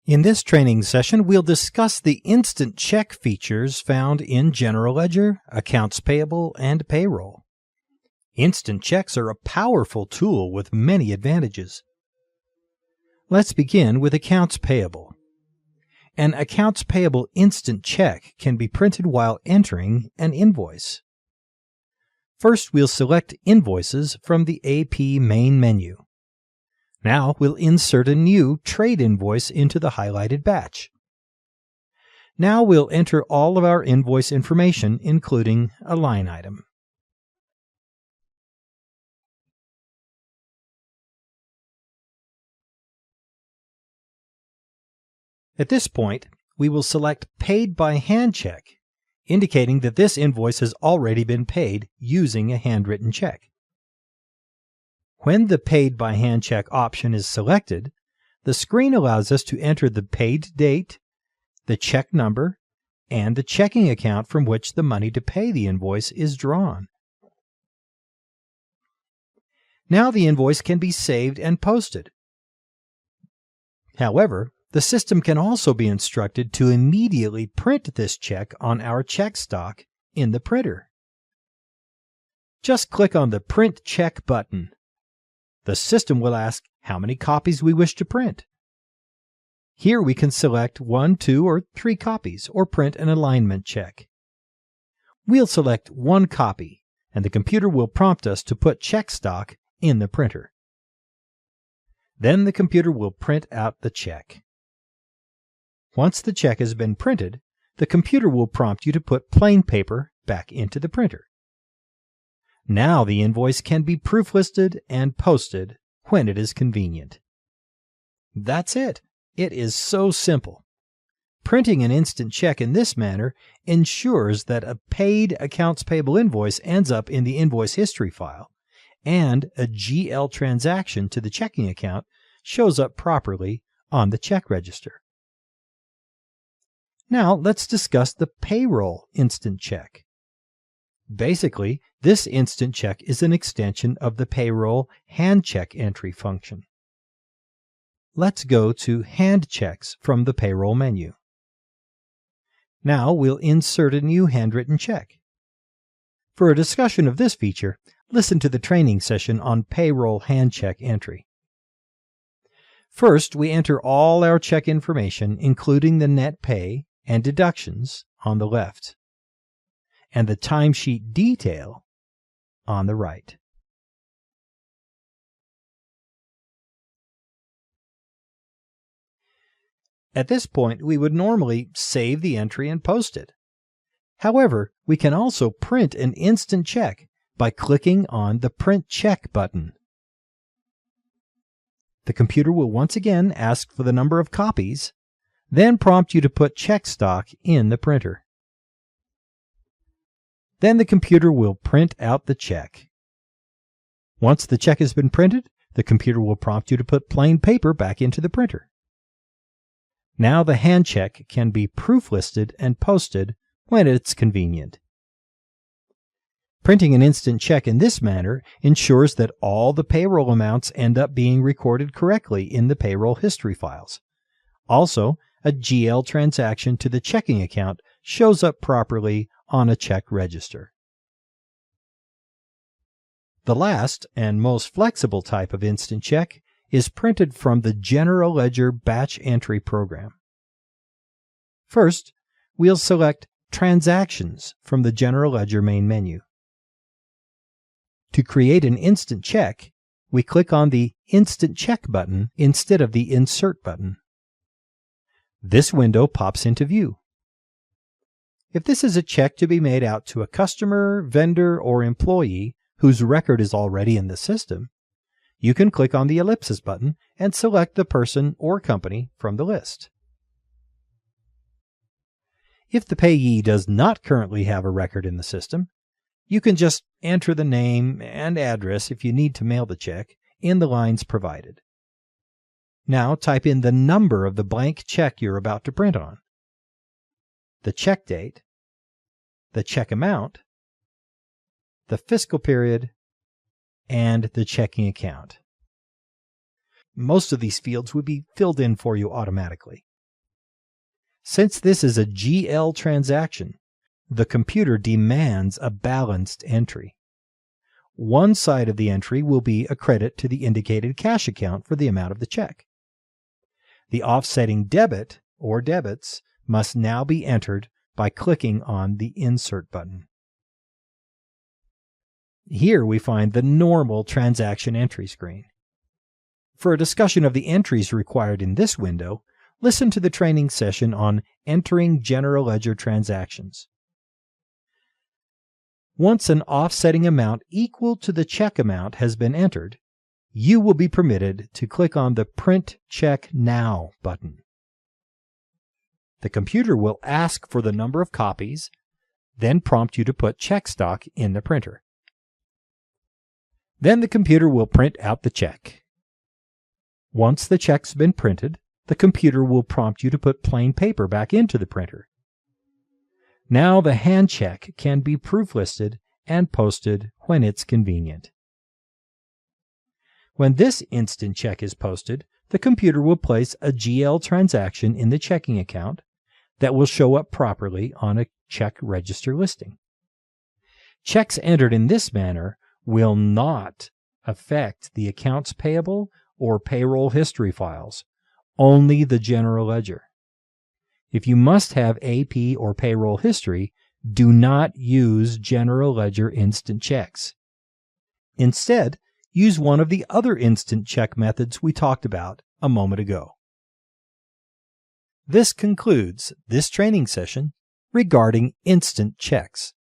In this training session, we'll discuss the instant check features found in General Ledger, Accounts Payable, and Payroll. Instant checks are a powerful tool with many advantages. Let's begin with Accounts Payable. An Accounts Payable instant check can be printed while entering an invoice. First, we'll select Invoices from the AP main menu. Now we'll insert a new trade invoice into the highlighted batch. Now we'll enter all of our invoice information, including a line item. At this point, we will select Paid by Hand Check, indicating that this invoice has already been paid using a handwritten check. When the Paid by Hand Check option is selected, the screen allows us to enter the paid date, the check number, and the checking account from which the money to pay the invoice is drawn. Now the invoice can be saved and posted. However, the system can also be instructed to immediately print this check on our check stock in the printer. Just click on the Print Check button. The system will ask how many copies we wish to print. Here we can select 1, 2, or 3 copies or print an alignment check. We'll select 1 copy, and the computer will prompt us to put check stock in the printer. Then the computer will print out the check. Once the check has been printed, the computer will prompt you to put plain paper back into the printer. Now the invoice can be proof-listed and posted when it is convenient. That's it. It is so simple. Printing an instant check in this manner ensures that a paid accounts payable invoice ends up in the invoice history file, and a GL transaction to the checking account shows up properly on the check register. Now let's discuss the payroll instant check. Basically, this instant check is an extension of the payroll hand check entry function. Let's go to Hand Checks from the Payroll menu. Now we'll insert a new handwritten check. For a discussion of this feature, listen to the training session on payroll hand check entry. First, we enter all our check information, including the net pay and deductions, on the left, and the timesheet detail on the right. At this point, we would normally save the entry and post it. However, we can also print an instant check by clicking on the Print Check button. The computer will once again ask for the number of copies, then prompt you to put check stock in the printer. Then the computer will print out the check. Once the check has been printed, the computer will prompt you to put plain paper back into the printer. Now the hand check can be proof-listed and posted when it's convenient. Printing an instant check in this manner ensures that all the payroll amounts end up being recorded correctly in the payroll history files. Also, a GL transaction to the checking account shows up properly on a check register. The last and most flexible type of instant check is printed from the General Ledger Batch Entry program. First, we'll select Transactions from the General Ledger main menu. To create an instant check, we click on the Instant Check button instead of the Insert button. This window pops into view. If this is a check to be made out to a customer, vendor, or employee whose record is already in the system, you can click on the ellipsis button and select the person or company from the list. If the payee does not currently have a record in the system, you can just enter the name and address if you need to mail the check in the lines provided. Now type in the number of the blank check you're about to print on, the check date, the check amount, the fiscal period, and the checking account. Most of these fields would be filled in for you automatically. Since this is a GL transaction, the computer demands a balanced entry. One side of the entry will be a credit to the indicated cash account for the amount of the check. The offsetting debit or debits must now be entered by clicking on the Insert button. Here we find the normal transaction entry screen. For a discussion of the entries required in this window, listen to the training session on entering general ledger transactions. Once an offsetting amount equal to the check amount has been entered, you will be permitted to click on the Print Check Now button. The computer will ask for the number of copies, then prompt you to put check stock in the printer. Then the computer will print out the check. Once the check's been printed, the computer will prompt you to put plain paper back into the printer. Now the hand check can be proof-listed and posted when it's convenient. When this instant check is posted, the computer will place a GL transaction in the checking account that will show up properly on a check register listing. Checks entered in this manner will not affect the accounts payable or payroll history files, only the general ledger. If you must have AP or payroll history, do not use general ledger instant checks. Instead, use one of the other instant check methods we talked about a moment ago. This concludes this training session regarding instant checks.